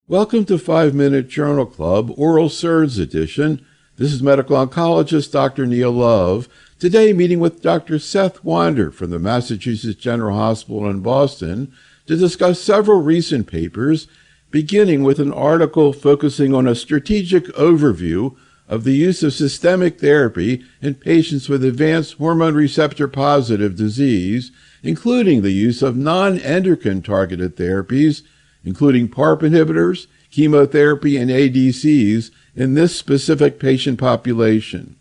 Welcome to 5 Minute Journal Club, Oral SERDs edition. This is medical oncologist Dr. Neil Love. Today, meeting with Dr. Seth Wander from the Massachusetts General Hospital in Boston to discuss several recent papers, beginning with an article focusing on a strategic overview of the use of systemic therapy in patients with advanced hormone receptor positive disease, including the use of non-endocrine targeted therapies, including PARP inhibitors, chemotherapy, and ADCs in this specific patient population.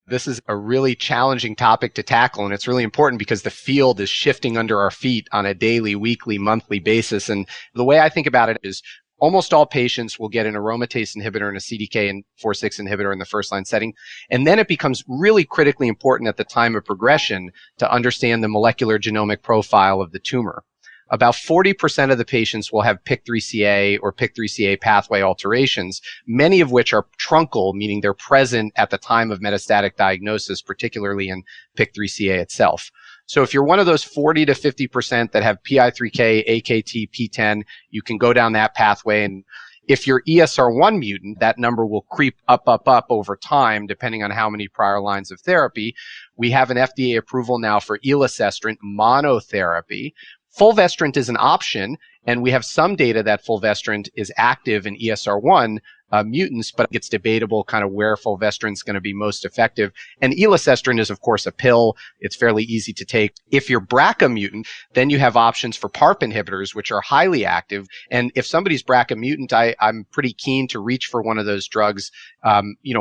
This is a really challenging topic to tackle, and it's really important because the field is shifting under our feet on a daily, weekly, monthly basis. And the way I think about it is almost all patients will get an aromatase inhibitor and a CDK4/6 inhibitor in the first-line setting. And then it becomes really critically important at the time of progression to understand the molecular genomic profile of the tumor. About 40% of the patients will have PIK3CA or PIK3CA pathway alterations, many of which are truncal, meaning they're present at the time of metastatic diagnosis, particularly in PIK3CA itself. So if you're one of those 40 to 50% that have PI3K, AKT, PTEN, you can go down that pathway. And if you're ESR1 mutant, that number will creep up over time, depending on how many prior lines of therapy. We have an FDA approval now for elacestrant monotherapy. Fulvestrant is an option, and we have some data that fulvestrant is active in ESR1 mutants, but it's debatable kind of where fulvestrant is going to be most effective. And elacestrant is, of course, a pill. It's fairly easy to take. If you're BRCA mutant, then you have options for PARP inhibitors, which are highly active. And if somebody's BRCA mutant, I'm pretty keen to reach for one of those drugs,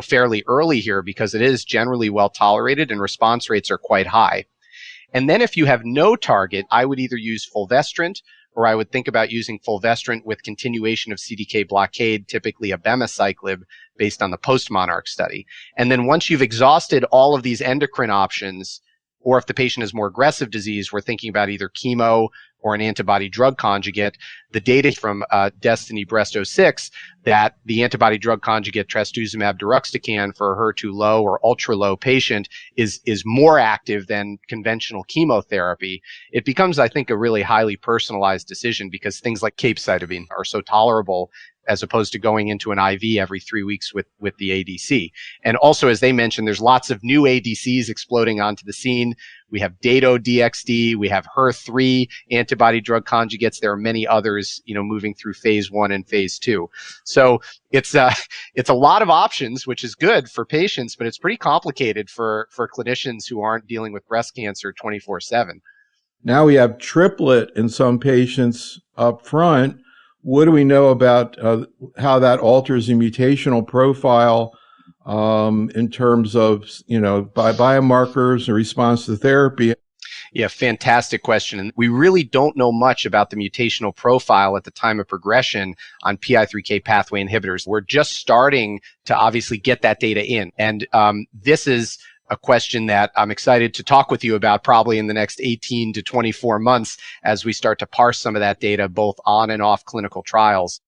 fairly early here because it is generally well tolerated and response rates are quite high. And then if you have no target, I would either use fulvestrant or I would think about using fulvestrant with continuation of CDK blockade, typically abemaciclib, based on the post-MONARCH study. And then once you've exhausted all of these endocrine options, or if the patient has more aggressive disease, we're thinking about either chemo or an antibody drug conjugate. The data from Destiny Breast 06 that the antibody drug conjugate trastuzumab deruxtecan for a HER2 low or ultra low patient is more active than conventional chemotherapy. It becomes, I think, a really highly personalized decision because things like capecitabine are so tolerable as opposed to going into an IV every 3 weeks with the ADC. And also, as they mentioned, there's lots of new ADCs exploding onto the scene. We have Dato-DXd, we have HER3 antibody drug conjugates. There are many others, moving through phase 1 and phase 2. So it's a lot of options, which is good for patients, but it's pretty complicated for clinicians who aren't dealing with breast cancer 24/7. Now we have triplet in some patients up front. What do we know about how that alters the mutational profile in terms of, by biomarkers and response to therapy? Yeah, fantastic question. And we really don't know much about the mutational profile at the time of progression on PI3K pathway inhibitors. We're just starting to obviously get that data in. And this is a question that I'm excited to talk with you about probably in the next 18 to 24 months as we start to parse some of that data both on and off clinical trials.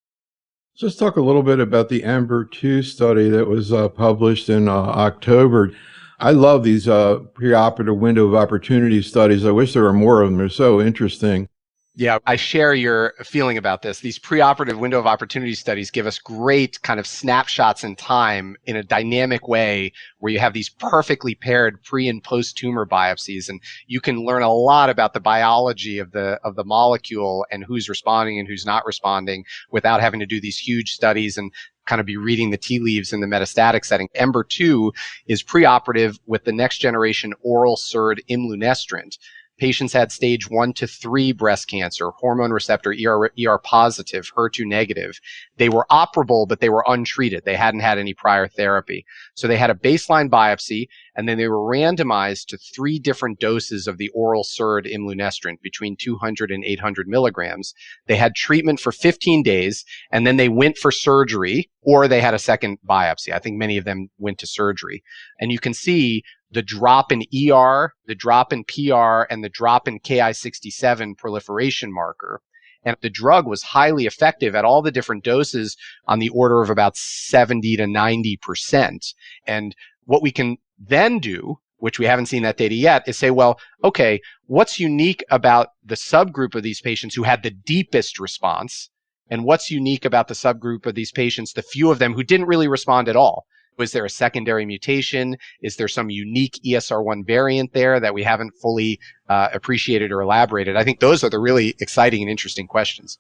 So let's talk a little bit about the EMBER-2 study that was published in October. I love these preoperative window of opportunity studies. I wish there were more of them. They're so interesting. Yeah, I share your feeling about this. These preoperative window of opportunity studies give us great kind of snapshots in time in a dynamic way where you have these perfectly paired pre and post tumor biopsies, and you can learn a lot about the biology of the molecule and who's responding and who's not responding without having to do these huge studies and kind of be reading the tea leaves in the metastatic setting. EMBER-2 is preoperative with the next generation oral SERD imlunestrant. Patients had stage 1 to 3 breast cancer, hormone receptor ER positive, HER2 negative. They were operable, but they were untreated. They hadn't had any prior therapy. So they had a baseline biopsy, and then they were randomized to 3 different doses of the oral SERD imlunestrant between 200 and 800 milligrams. They had treatment for 15 days, and then they went for surgery, or they had a second biopsy. I think many of them went to surgery. And you can see the drop in ER, the drop in PR, and the drop in Ki67 proliferation marker. And the drug was highly effective at all the different doses on the order of about 70 to 90%. And what we can then do, which we haven't seen that data yet, is say, well, okay, what's unique about the subgroup of these patients who had the deepest response And what's unique about the subgroup of these patients, the few of them who didn't really respond at all? Was there a secondary mutation? Is there some unique ESR1 variant there that we haven't fully appreciated or elaborated? I think those are the really exciting and interesting questions.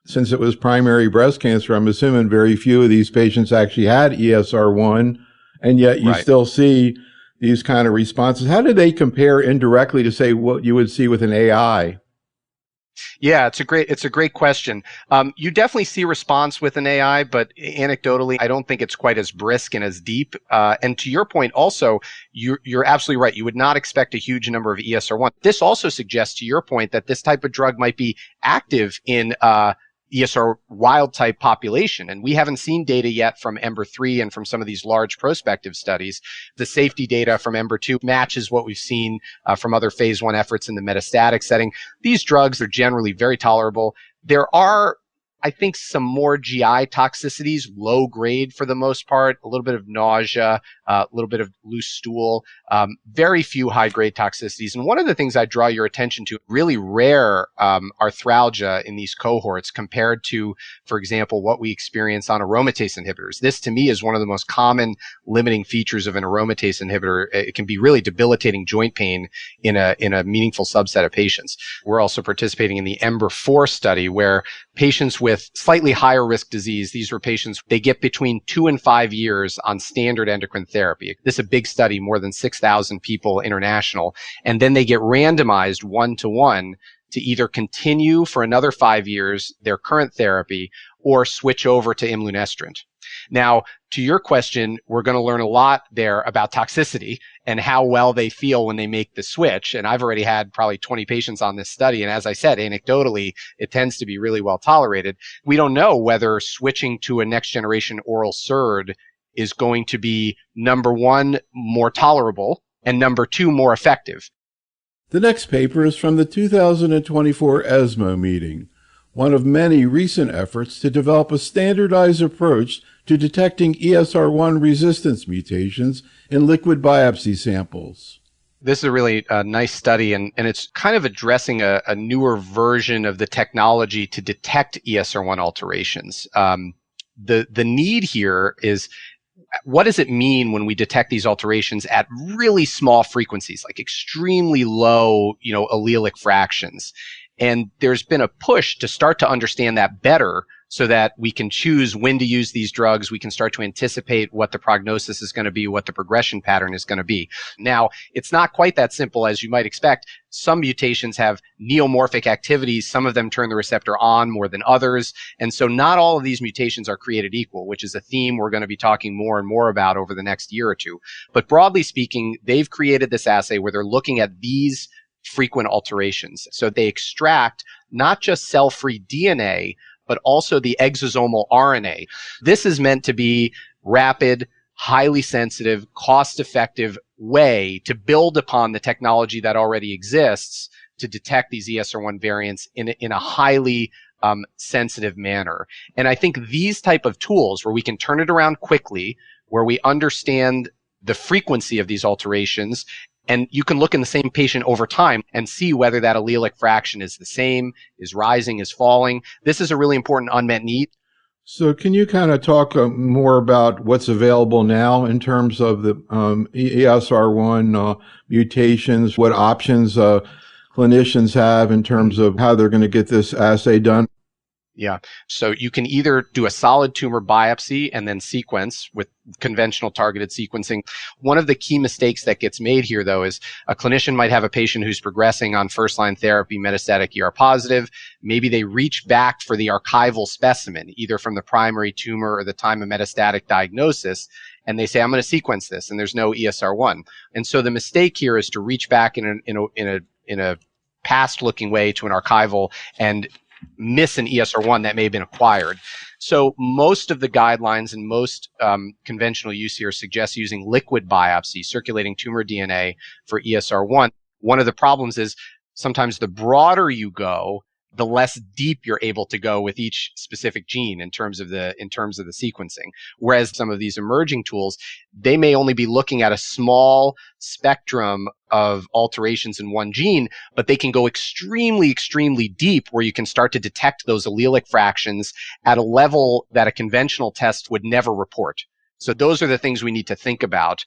Since it was primary breast cancer, I'm assuming very few of these patients actually had ESR1, and yet you still see these kind of responses. How do they compare indirectly to, say, what you would see with an AI? Yeah, it's a great question. You definitely see response with an AI, but anecdotally, I don't think it's quite as brisk and as deep. And to your point, also, you're absolutely right. You would not expect a huge number of ESR1. This also suggests, to your point, that this type of drug might be active in ESR wild type population. And we haven't seen data yet from EMBER-3 and from some of these large prospective studies. The safety data from EMBER-2 matches what we've seen from other phase 1 efforts in the metastatic setting. These drugs are generally very tolerable. There are, I think, some more GI toxicities, low grade for the most part, a little bit of nausea, a little bit of loose stool, very few high grade toxicities. And one of the things I draw your attention to, really rare arthralgia in these cohorts compared to, for example, what we experience on aromatase inhibitors. This to me is one of the most common limiting features of an aromatase inhibitor. It can be really debilitating joint pain in a meaningful subset of patients. We're also participating in the EMBER-4 study where patients with slightly higher risk disease, these were patients, they get between 2 and 5 years on standard endocrine therapy. This is a big study, more than 6,000 people international. And then they get randomized 1-to-1 to either continue for another 5 years their current therapy or switch over to imlunestrant. Now, to your question, we're going to learn a lot there about toxicity and how well they feel when they make the switch. And I've already had probably 20 patients on this study. And as I said, anecdotally, it tends to be really well tolerated. We don't know whether switching to a next generation oral SERD is going to be, number one, more tolerable, and number two, more effective. The next paper is from the 2024 ESMO meeting, one of many recent efforts to develop a standardized approach to detecting ESR1 resistance mutations in liquid biopsy samples. This is a really nice study, and it's kind of addressing a newer version of the technology to detect ESR1 alterations. The need here is, what does it mean when we detect these alterations at really small frequencies, like extremely low, allelic fractions? And there's been a push to start to understand that better so that we can choose when to use these drugs. We can start to anticipate what the prognosis is going to be, what the progression pattern is going to be. Now, it's not quite that simple as you might expect. Some mutations have neomorphic activities. Some of them turn the receptor on more than others. And so not all of these mutations are created equal, which is a theme we're going to be talking more and more about over the next year or two. But broadly speaking, they've created this assay where they're looking at these frequent alterations. So they extract not just cell-free DNA, but also the exosomal RNA. This is meant to be rapid, highly sensitive, cost-effective way to build upon the technology that already exists to detect these ESR1 variants in a highly sensitive manner. And I think these type of tools where we can turn it around quickly, where we understand the frequency of these alterations, and you can look in the same patient over time and see whether that allelic fraction is the same, is rising, is falling. This is a really important unmet need. So can you kind of talk more about what's available now in terms of the ESR1 mutations, what options clinicians have in terms of how they're going to get this assay done? Yeah. So you can either do a solid tumor biopsy and then sequence with conventional targeted sequencing. One of the key mistakes that gets made here, though, is a clinician might have a patient who's progressing on first-line therapy, metastatic ER positive. Maybe they reach back for the archival specimen, either from the primary tumor or the time of metastatic diagnosis, and they say, I'm going to sequence this, and there's no ESR1. And so the mistake here is to reach back in a past-looking way to an archival and miss an ESR1 that may have been acquired. So most of the guidelines and most conventional use here suggests using liquid biopsy, circulating tumor DNA for ESR1. One of the problems is sometimes the broader you go, the less deep you're able to go with each specific gene in terms of the sequencing. Whereas some of these emerging tools, they may only be looking at a small spectrum of alterations in one gene, but they can go extremely, extremely deep where you can start to detect those allelic fractions at a level that a conventional test would never report. So those are the things we need to think about